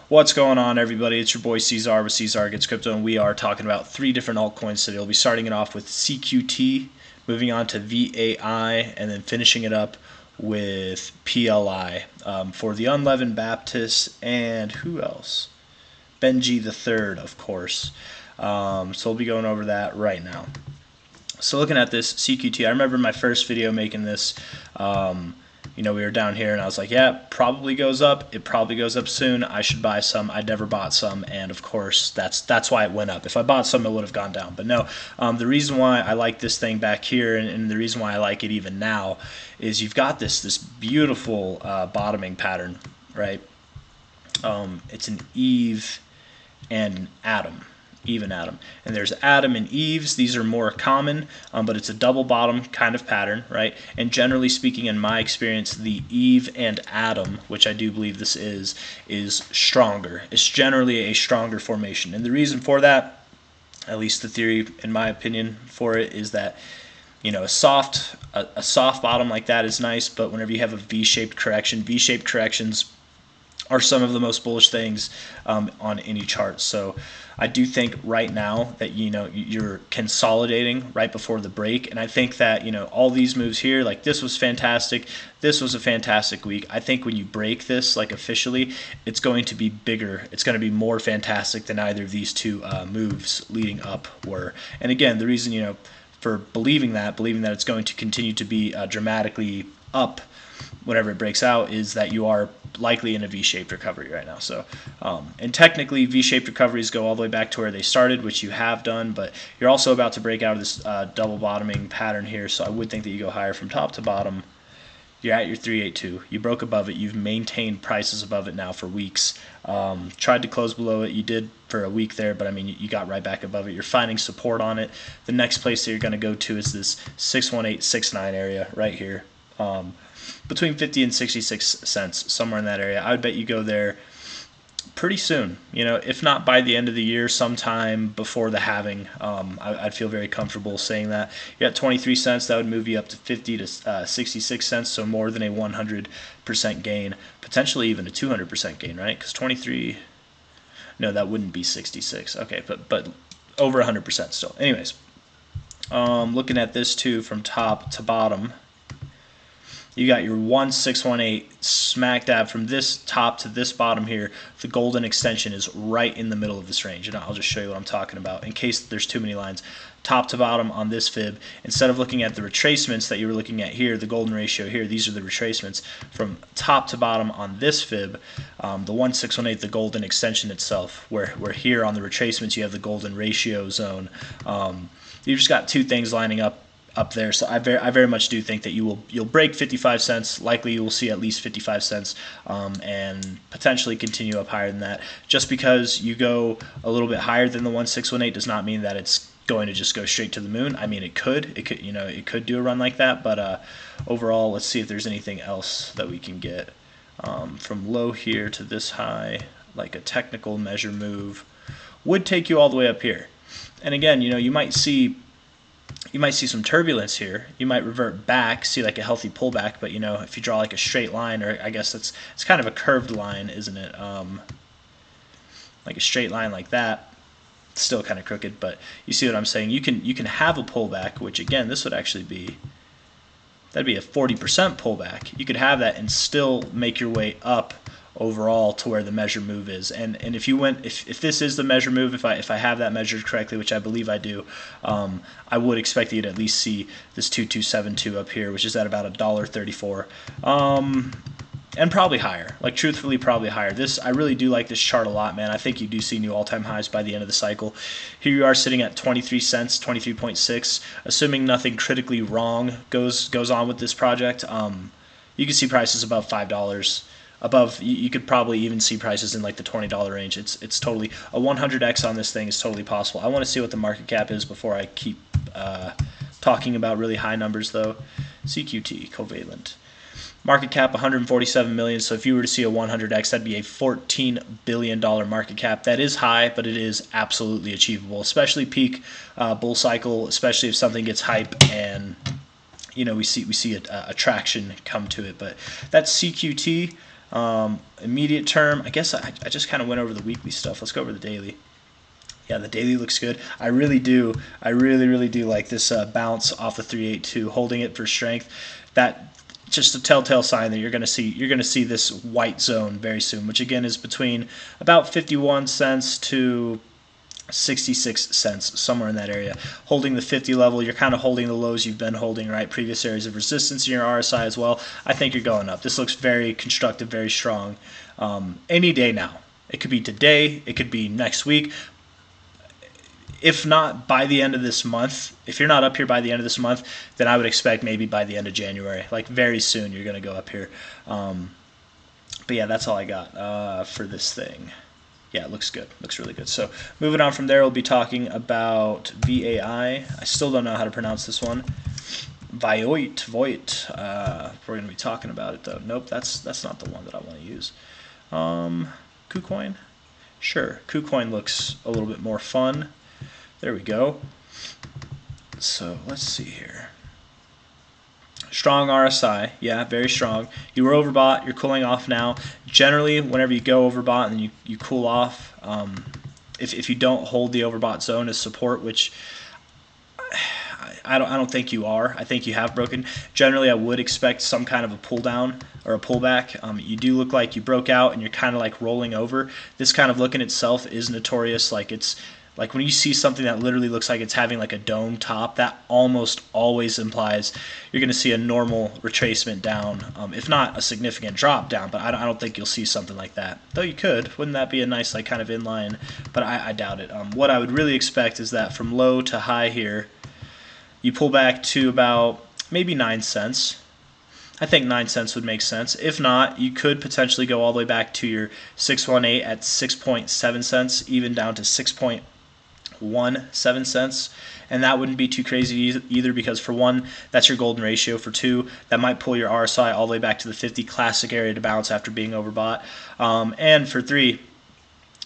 What's going on, everybody? It's your boy C-Zar with C-Zar Gets Crypto, and we are talking about 3 different altcoins today. We'll be starting it off with CQT, moving on to VAI, and then finishing it up with PLI for the Unleavened Baptist, and who else? Benji the Third, of course. So we'll be going over that right now. So looking at this CQT, I remember my first video making this. We were down here and I was like, yeah, probably goes up. It probably goes up soon. I should buy some. I never bought some, and of course that's why it went up. If I bought some, it would have gone down. But no, the reason why I like this thing back here, and the reason why I like it even now, is you've got this beautiful bottoming pattern, right? It's an Eve and an Atom. Eve and Atom, and there's Atom and Eves. These are more common, but it's a double bottom kind of pattern, right? And generally speaking, in my experience, the Eve and Atom, which I do believe this is stronger. It's generally a stronger formation, and the reason for that, at least the theory in my opinion for it, is that a soft bottom like that is nice, but whenever you have a V-shaped correction, V-shaped corrections are some of the most bullish things on any chart. So I do think right now that you're consolidating right before the break, and I think that all these moves here, like this was fantastic, this was a fantastic week. I think when you break this like officially, it's going to be bigger, it's going to be more fantastic than either of these two moves leading up were. And again, the reason for believing that it's going to continue to be dramatically up whenever it breaks out is that you are likely in a V-shaped recovery right now. So, and technically V-shaped recoveries go all the way back to where they started, which you have done, but you're also about to break out of this double bottoming pattern here. So I would think that you go higher from top to bottom. You're at your 382. You broke above it. You've maintained prices above it now for weeks. Tried to close below it. You did for a week there, but I mean, you got right back above it. You're finding support on it. The next place that you're going to go to is this 61869 area right here. Between 50 and 66 cents, somewhere in that area. I would bet you go there pretty soon. If not by the end of the year, sometime before the halving. I'd feel very comfortable saying that. You're at 23 cents. That would move you up to 50 to 66 cents, so more than a 100% gain, potentially even a 200% gain, right? Because 23, no, that wouldn't be 66. Okay, but over 100% still. Anyways, looking at this too from top to bottom. You got your 1618 smack dab from this top to this bottom here. The golden extension is right in the middle of this range, and I'll just show you what I'm talking about in case there's too many lines. Top to bottom on this fib, instead of looking at the retracements that you were looking at here, the golden ratio here, these are the retracements from top to bottom on this fib. The 1618, the golden extension itself, where here on the retracements you have the golden ratio zone. You've just got two things lining up there, so I very much do think that you'll break 55 cents. Likely you will see at least 55 cents, and potentially continue up higher than that. Just because you go a little bit higher than the 1618 does not mean that it's going to just go straight to the moon. I mean, it could do a run like that, but overall, let's see if there's anything else that we can get from low here to this high, like a technical measure move would take you all the way up here. And again, you might see some turbulence here. You might revert back, see like a healthy pullback, but if you draw like a straight line, or I guess it's kind of a curved line, isn't it? Like a straight line like that, it's still kind of crooked, but you see what I'm saying? You can have a pullback, which again, this would actually be, that'd be a 40% pullback. You could have that and still make your way up overall to where the measure move is, and if this is the measure move, if I have that measured correctly, which I believe I do, I would expect you to at least see this 2272 up here, which is at about $1.34, and probably higher. Like truthfully, probably higher. I really do like this chart a lot, man. I think you do see new all-time highs by the end of the cycle. Here you are sitting at 23 cents, 23.6. Assuming nothing critically wrong goes on with this project, you can see prices above $5. Above, you could probably even see prices in like the $20 range. It's totally a 100x on this thing is totally possible. I want to see what the market cap is before I keep talking about really high numbers though. CQT covalent market cap 147 million. So if you were to see a 100x, that'd be a $14 billion market cap. That is high, but it is absolutely achievable, especially peak bull cycle, especially if something gets hype and we see a traction come to it. But that's CQT. Immediate term, I guess I just kind of went over the weekly stuff. Let's go over the daily. Yeah, the daily looks good. I really do. I really do like this bounce off the 382, holding it for strength. That just a telltale sign that you're going to see this white zone very soon, which again is between about 51 cents to 66 cents, somewhere in that area. Holding the 50 level, you're kind of holding the lows you've been holding, right? Previous areas of resistance in your RSI as well. I think you're going up. This looks very constructive, very strong. Any day now. It could be today, it could be next week. If not by the end of this month, if you're not up here by the end of this month, then I would expect maybe by the end of January. Like very soon you're going to go up here. But yeah, that's all I got for this thing. Yeah, it looks good. Looks really good. So moving on from there, we'll be talking about VAI. I still don't know how to pronounce this one. Voit. We're going to be talking about it though. Nope, that's not the one that I want to use. KuCoin? Sure. KuCoin looks a little bit more fun. There we go. So let's see here. Strong RSI, yeah, very strong. You were overbought, you're cooling off now. Generally, whenever you go overbought and you cool off, if you don't hold the overbought zone as support, which I don't think you are. I think you have broken. Generally, I would expect some kind of a pull down or a pullback. You do look like you broke out and you're kind of like rolling over. This kind of look in itself is notorious. Like it's like when you see something that literally looks like it's having like a dome top, that almost always implies you're going to see a normal retracement down, if not a significant drop down. But I don't think you'll see something like that. Though you could. Wouldn't that be a nice like kind of inline? But I doubt it. What I would really expect is that from low to high here, you pull back to about maybe 9 cents. I think 9 cents would make sense. If not, you could potentially go all the way back to your 618 at 6.7 cents, even down to 6.17 cents. And that wouldn't be too crazy either because for one, that's your golden ratio. For two, that might pull your RSI all the way back to the 50 classic area to bounce after being overbought. And for three,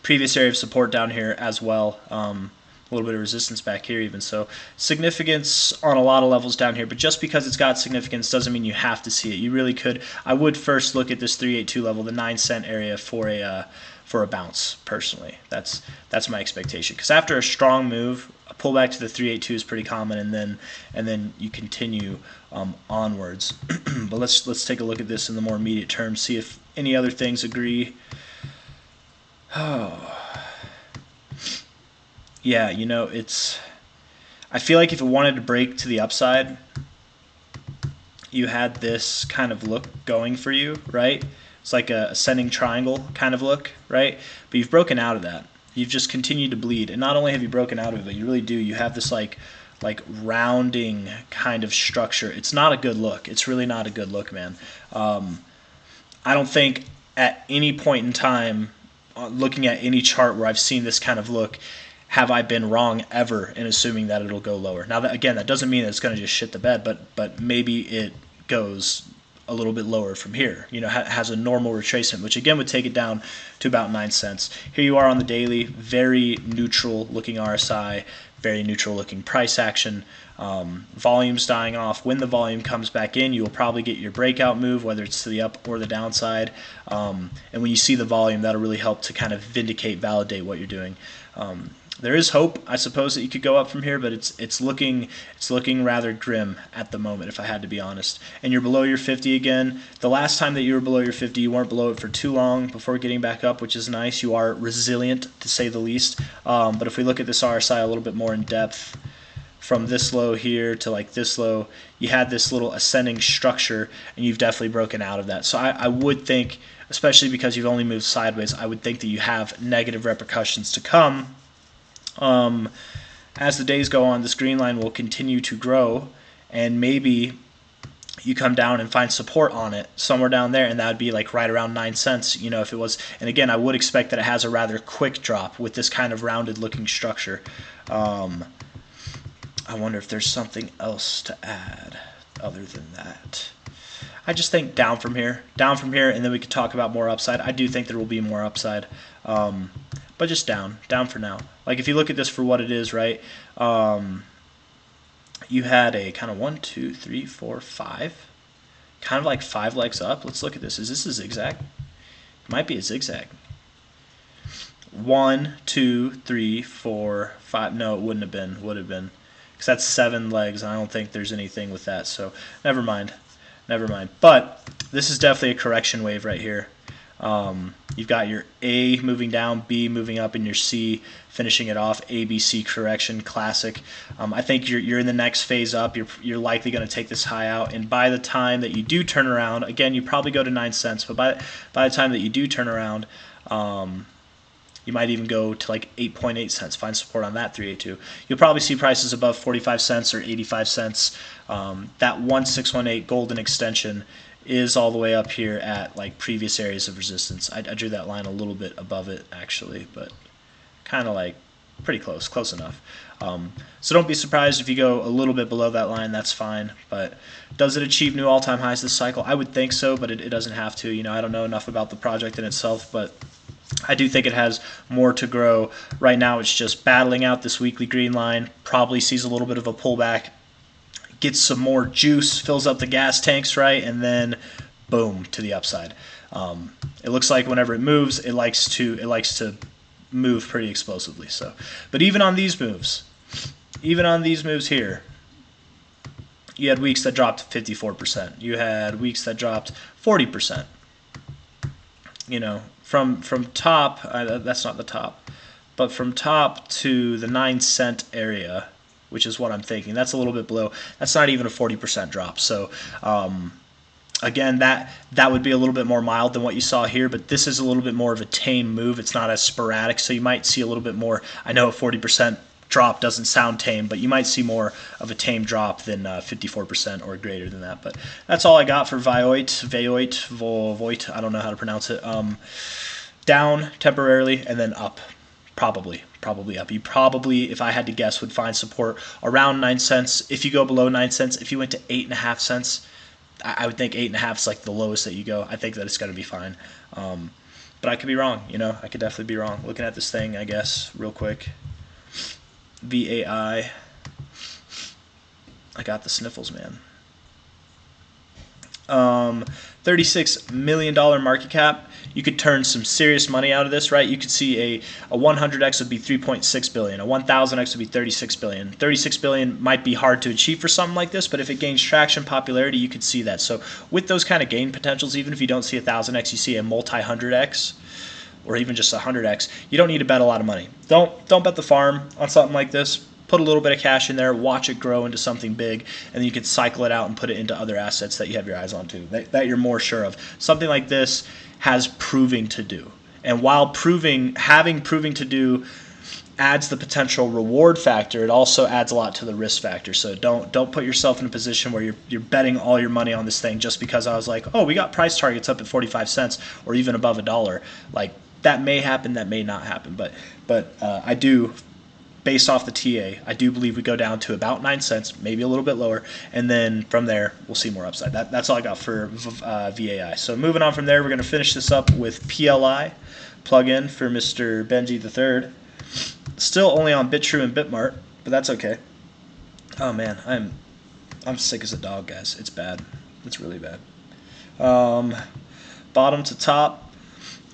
previous area of support down here as well. A little bit of resistance back here even. So significance on a lot of levels down here, but just because it's got significance doesn't mean you have to see it. You really could. I would first look at this 382 level, the 9 cent area for a bounce personally. That's my expectation, because after a strong move, a pullback to the 382 is pretty common, and then you continue onwards. But let's take a look at this in the more immediate term, see if any other things agree. Oh. Yeah, you know, I feel like if it wanted to break to the upside, you had this kind of look going for you, right? It's like a ascending triangle kind of look, right? But you've broken out of that. You've just continued to bleed. And not only have you broken out of it, but you really do. You have this like rounding kind of structure. It's not a good look. It's really not a good look, man. I don't think at any point in time, looking at any chart where I've seen this kind of look, have I been wrong ever in assuming that it'll go lower. Now, again, that doesn't mean that it's going to just shit the bed, but maybe it goes a little bit lower from here. You know, has a normal retracement, which again would take it down to about 9 cents. Here you are on the daily, very neutral looking RSI, very neutral looking price action. Volume's dying off. When the volume comes back in, you will probably get your breakout move, whether it's to the up or the downside. And when you see the volume, that'll really help to kind of validate what you're doing. There is hope, I suppose, that you could go up from here, but it's looking rather grim at the moment, if I had to be honest. And you're below your 50 again. The last time that you were below your 50, you weren't below it for too long before getting back up, which is nice. You are resilient, to say the least. But if we look at this RSI a little bit more in depth, from this low here to like this low, you had this little ascending structure, and you've definitely broken out of that. So I would think, especially because you've only moved sideways, I would think that you have negative repercussions to come. As the days go on, this green line will continue to grow, and maybe you come down and find support on it somewhere down there, and that would be like right around 9 cents, you know, if it was. And again, I would expect that it has a rather quick drop with this kind of rounded looking structure. I wonder if there's something else to add other than that. I just think down from here, and then we could talk about more upside. I do think there will be more upside. But just down for now. Like if you look at this for what it is, right? You had a kind of 1, 2, 3, 4, 5, kind of like 5 legs up. Let's look at this. Is this a zigzag? Might be a zigzag. 1, 2, 3, 4, 5. No, it wouldn't have been. Would have been. Because that's 7 legs. I don't think there's anything with that. So never mind. Never mind. But this is definitely a correction wave right here. You've got your A moving down, B moving up, and your C finishing it off. A, B, C correction, classic. I think you're in the next phase up. You're likely going to take this high out, and by the time that you do turn around, again, you probably go to 9 cents, but by the time that you do turn around, you might even go to like 8.8 cents. Find support on that 382. You'll probably see prices above 45 cents or 85 cents. That 1618 golden extension is all the way up here at like previous areas of resistance. I drew that line a little bit above it actually, but kind of like pretty close enough. So don't be surprised if you go a little bit below that line. That's fine. But does it achieve new all-time highs this cycle? I would think so, but it doesn't have to. I don't know enough about the project in itself, but I do think it has more to grow. Right now it's just battling out this weekly green line, probably sees a little bit of a pullback, gets some more juice, fills up the gas tanks, right, and then boom, to the upside. It looks like whenever it moves, it likes to move pretty explosively. So, but even on these moves here, you had weeks that dropped 54%. You had weeks that dropped 40%. From top, that's not the top, but from top to the 9 cent area, which is what I'm thinking. That's a little bit below. That's not even a 40% drop. So again, that would be a little bit more mild than what you saw here, but this is a little bit more of a tame move. It's not as sporadic, so you might see a little bit more. I know a 40% drop doesn't sound tame, but you might see more of a tame drop than 54% or greater than that. But that's all I got for VAI. I don't know how to pronounce it. Down temporarily and then up. Probably up. You probably, if I had to guess, would find support around 9 cents. If you go below 9 cents, if you went to 8.5 cents, I would think 8.5 is like the lowest that you go. I think that it's going to be fine. But I could be wrong. I could definitely be wrong. Looking at this thing, I guess, real quick. VAI. I got the sniffles, man. $36 million market cap. You could turn some serious money out of this, right? You could see a 100x would be 3.6 billion. A 1000x would be 36 billion. 36 billion might be hard to achieve for something like this, but if it gains traction, popularity, you could see that. So with those kind of gain potentials, even if you don't see a 1000x, you see a multi-100x or even just a 100x, you don't need to bet a lot of money. Don't bet the farm on something like this. Put a little bit of cash in there, watch it grow into something big, and then you can cycle it out and put it into other assets that you have your eyes on too, that you're more sure of. Something like this has proving to do. And while having proving to do adds the potential reward factor, it also adds a lot to the risk factor. So don't put yourself in a position where you're betting all your money on this thing just because I was like, oh, we got price targets up at 45 cents or even above $1. Like, that may happen, that may not happen. But I do, based off the TA, I do believe we go down to about 9 cents, maybe a little bit lower, and then from there we'll see more upside. That's all I got for VAI. So moving on from there, we're going to finish this up with PLI, plug-in for Mr. Benji III. Still only on BitTrue and Bitmart, but that's okay. Oh man, I'm sick as a dog, guys. It's bad. It's really bad. Bottom to top.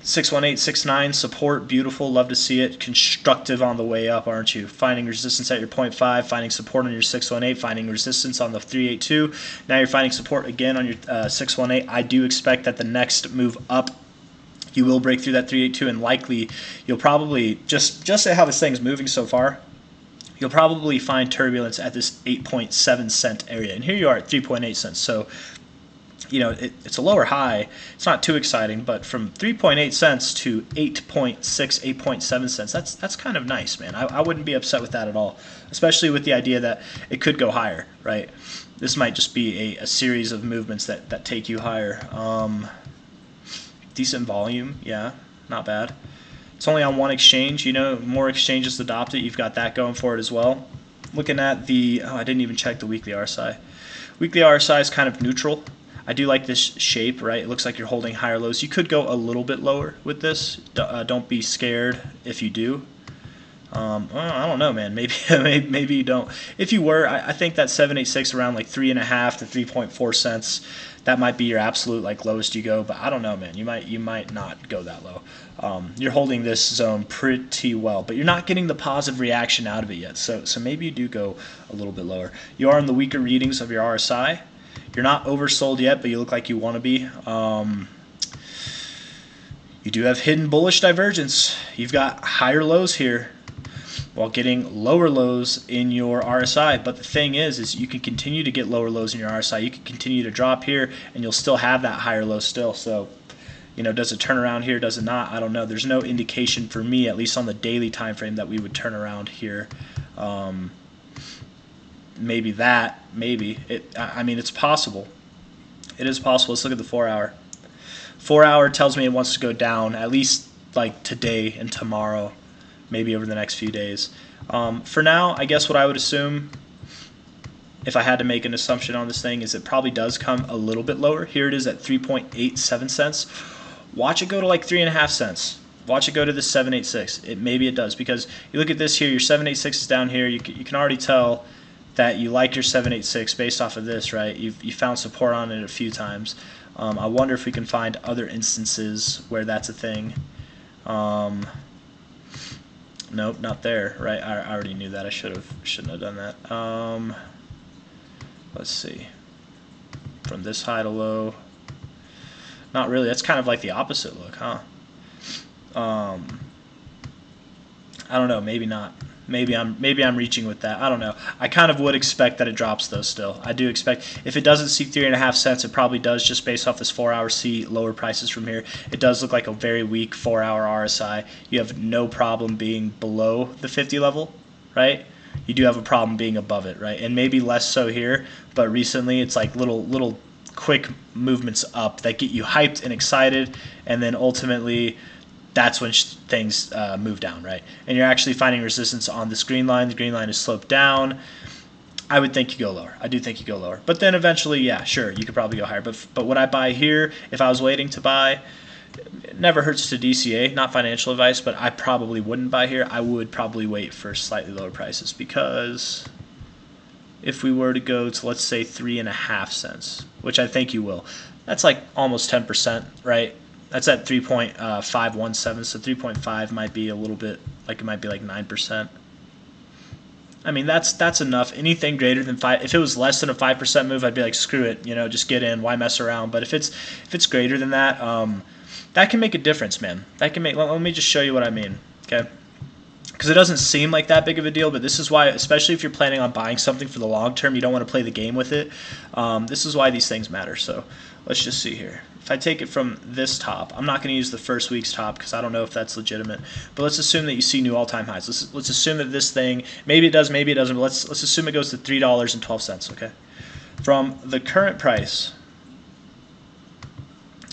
61869 support, beautiful, love to see it. Constructive on the way up, aren't you? Finding resistance at your 0.5, finding support on your 618, finding resistance on the 382. Now you're finding support again on your 618. I do expect that the next move up, you will break through that 382, and likely you'll probably just say how this thing's moving so far. You'll probably find turbulence at this 8.7 cent area, and here you are at 3.8 cents. So it's a lower high. It's not too exciting, but from 3.8 cents to 8.6, 8.7 cents, that's kind of nice, man. I wouldn't be upset with that at all, especially with the idea that it could go higher, right? This might just be a series of movements that take you higher. Decent volume, yeah, not bad. It's only on one exchange. More exchanges adopt it. You've got that going for it as well. Looking at I didn't even check the weekly RSI. Weekly RSI is kind of neutral. I do like this shape, right? It looks like you're holding higher lows. You could go a little bit lower with this. Don't be scared if you do. Well, I don't know, man. Maybe maybe you don't. If you were, I think that 786 around like 3.5 to 3.4 cents. That might be your absolute like lowest you go, but I don't know, man. You might not go that low. You're holding this zone pretty well, but you're not getting the positive reaction out of it yet. So maybe you do go a little bit lower. You are in the weaker readings of your RSI. You're not oversold yet, but you look like you want to be. You do have hidden bullish divergence. You've got higher lows here while getting lower lows in your RSI. But the thing is you can continue to get lower lows in your RSI. You can continue to drop here, and you'll still have that higher low still. So, does it turn around here? Does it not? I don't know. There's no indication for me, at least on the daily time frame, that we would turn around here. Maybe that. Maybe. I mean, it's possible. It is possible. Let's look at the 4-hour. 4-hour tells me it wants to go down, at least like today and tomorrow, maybe over the next few days. For now, I guess what I would assume, if I had to make an assumption on this thing, is it probably does come a little bit lower. Here it is at 3.87 cents. Watch it go to like 3.5 cents. Watch it go to the 786. Maybe it does, because you look at this here, your 786 is down here. You can already tell that you like your 786 based off of this, right? You found support on it a few times. I wonder if we can find other instances where that's a thing. Nope, not there, right? I already knew that. Shouldn't have done that. Let's see. From this high to low. Not really. That's kind of like the opposite look, huh? I don't know. Maybe not. Maybe I'm reaching with that. I don't know. I kind of would expect that it drops though. Still, I do expect if it doesn't see 3.5 cents, it probably does just based off this 4-hour see lower prices from here. It does look like a very weak 4-hour RSI. You have no problem being below the 50 level, right? You do have a problem being above it, right? And maybe less so here, but recently it's like little quick movements up that get you hyped and excited, and then ultimately that's when things move down, right? And you're actually finding resistance on this green line. The green line is sloped down. I would think you go lower. I do think you go lower. But then eventually, yeah, sure, you could probably go higher. But would I buy here if I was waiting to buy? It never hurts to DCA, not financial advice, but I probably wouldn't buy here. I would probably wait for slightly lower prices, because if we were to go to, let's say, 3.5 cents, which I think you will, that's like almost 10%, right? That's at 3.517, so 3.5 might be a little bit, like it might be like 9%. I mean, that's enough. Anything greater than 5, if it was less than a 5% move, I'd be like, screw it, just get in, why mess around? But if it's greater than that, that can make a difference, man. That can make. Let me just show you what I mean, okay? Because it doesn't seem like that big of a deal, but this is why, especially if you're planning on buying something for the long term, you don't want to play the game with it. This is why these things matter. So let's just see here. If I take it from this top, I'm not going to use the first week's top because I don't know if that's legitimate. But let's assume that you see new all-time highs. Let's assume that this thing, maybe it does, maybe it doesn't. But let's assume it goes to $3.12. Okay, from the current price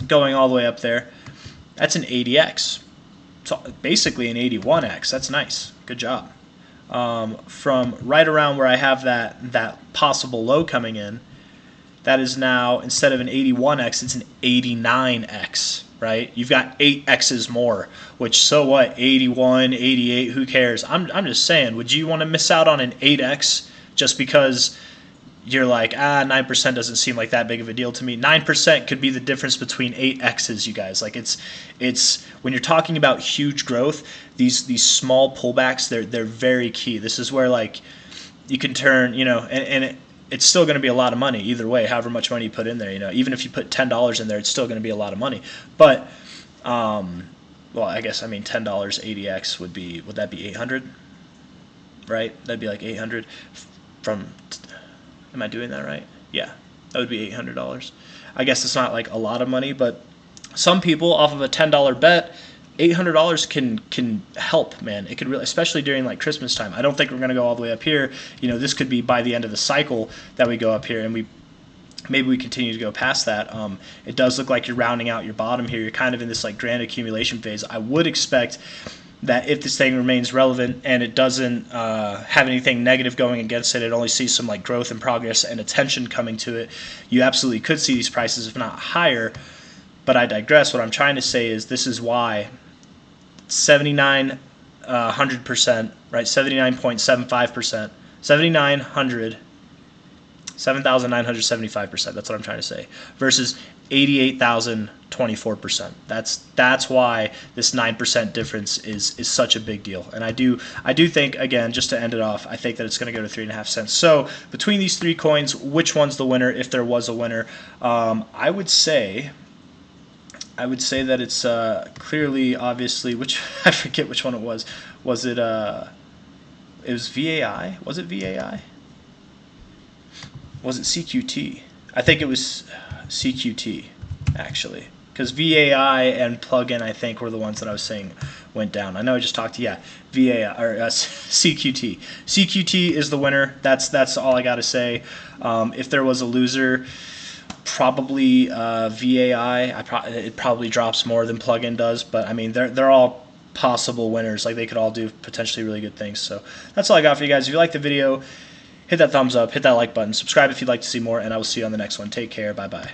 going all the way up there, that's an 80x. So basically an 81x. That's nice. Good job. From right around where I have that possible low coming in, that is now, instead of an 81x, it's an 89x, right? You've got 8x's more, which, so what, 81, 88, who cares? I'm just saying, would you want to miss out on an 8x just because you're like, 9% doesn't seem like that big of a deal to me? 9% could be the difference between 8x's, you guys. Like, it's when you're talking about huge growth, these small pullbacks, they're very key. This is where, like, you can turn, it's still going to be a lot of money either way, however much money you put in there. Even if you put $10 in there, it's still going to be a lot of money. But, well, I guess, $10 80x would that be 800? Right? That'd be like 800 from, am I doing that right? Yeah, that would be $800. I guess it's not like a lot of money, but some people off of a $10 bet, $800 can help, man. It could really, especially during like Christmas time. I don't think we're going to go all the way up here. This could be by the end of the cycle that we go up here, and maybe we continue to go past that. It does look like you're rounding out your bottom here. You're kind of in this like grand accumulation phase. I would expect that if this thing remains relevant and it doesn't have anything negative going against it, it only sees some like growth and progress and attention coming to it, you absolutely could see these prices, if not higher. But I digress. What I'm trying to say is this is why 79 100%, right? 79.75%, 7,975%. That's what I'm trying to say. Versus 88,024%. That's why this 9% difference is such a big deal. And I do think, again, just to end it off, I think that it's going to go to 3.5 cents. So between these three coins, which one's the winner? If there was a winner, I would say that it's clearly, obviously, which I forget which one it was. Was it? It was VAI. Was it VAI? Was it CQT? I think it was CQT, actually, because VAI and plugin, I think, were the ones that I was saying went down. I know I just talked to VAI or CQT. CQT is the winner. That's all I got to say. If there was a loser, probably VAI. It probably drops more than plugin does, but I mean they're all possible winners. Like, they could all do potentially really good things. So that's all I got for you guys. If you like the video, hit that thumbs up, hit that like button, subscribe if you'd like to see more, and I will see you on the next one. Take care. Bye-bye.